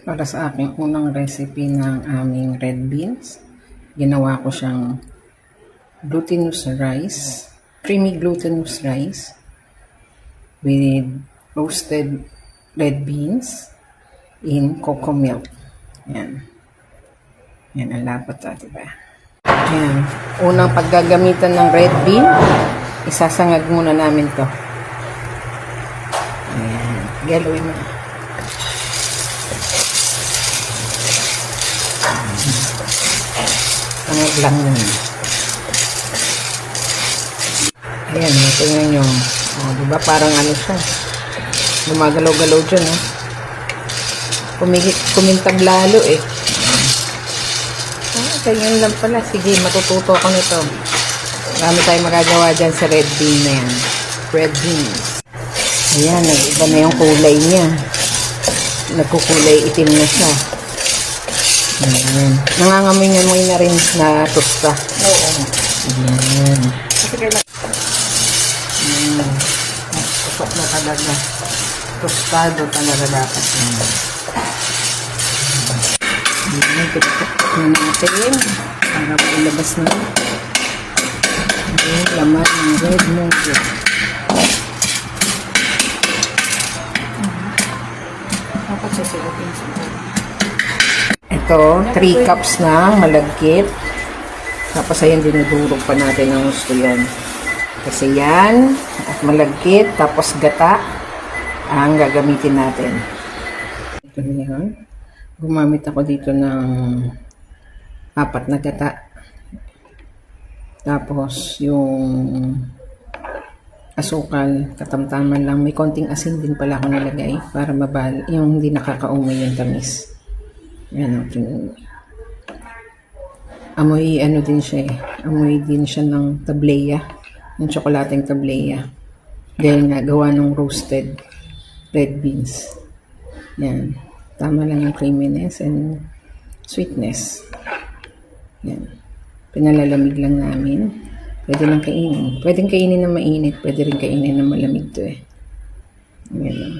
Para sa aking unang recipe ng aming red beans, ginawa ko siyang glutinous rice, creamy glutinous rice with roasted red beans in cocoa milk. Yan. Yan ang lapat, diba? Yan. Unang paggagamitan ng red bean, isasangag muna namin to. Ayan. Galoy mo. Sangag lang yun. Ayan, tingnan nyo. O, diba parang ano siya. Gumagalaw-galaw dyan, ha. Kumintag lalo, eh. Ganyan lang pala. Sige, matututo ako nito. Marami tayong magagawa dyan sa red bean na yan. Red beans. Ayan, nag-iba na yung kulay niya. Nagkukulay itim na siya. Ayan. Nangangamoy na rin na tosta. Oo. Ayan. Tusok na talaga. Tostado talaga dapat. Ayan. Tutok na natin. Para ilabas na. Ayan. Laman ng red mojo. Dapat sasilapin sa ito, 3 cups na malagkit. Tapos ayan, dinudurog pa natin ng gusto yan. Kasi yan, at malagkit, tapos gata, ang gagamitin natin. Ito na yan. Gumamit ako dito ng 4 na gata. Tapos yung asukal, katamtaman lang. May konting asin din pala ako nalagay para mabal, yung hindi nakakaumay yung tamis. Yan ang amoy ano din siya eh. Amoy din siya ng tableya. Ng tsokolating tableya. Dahil nga gawa ng roasted red beans. Yan. Tama lang yung creaminess and sweetness. Yan. Pinalalamig lang namin. Pwede lang kainin. Pwedeng kainin na mainit. Pwede rin kainin na malamig to eh. Yan lang.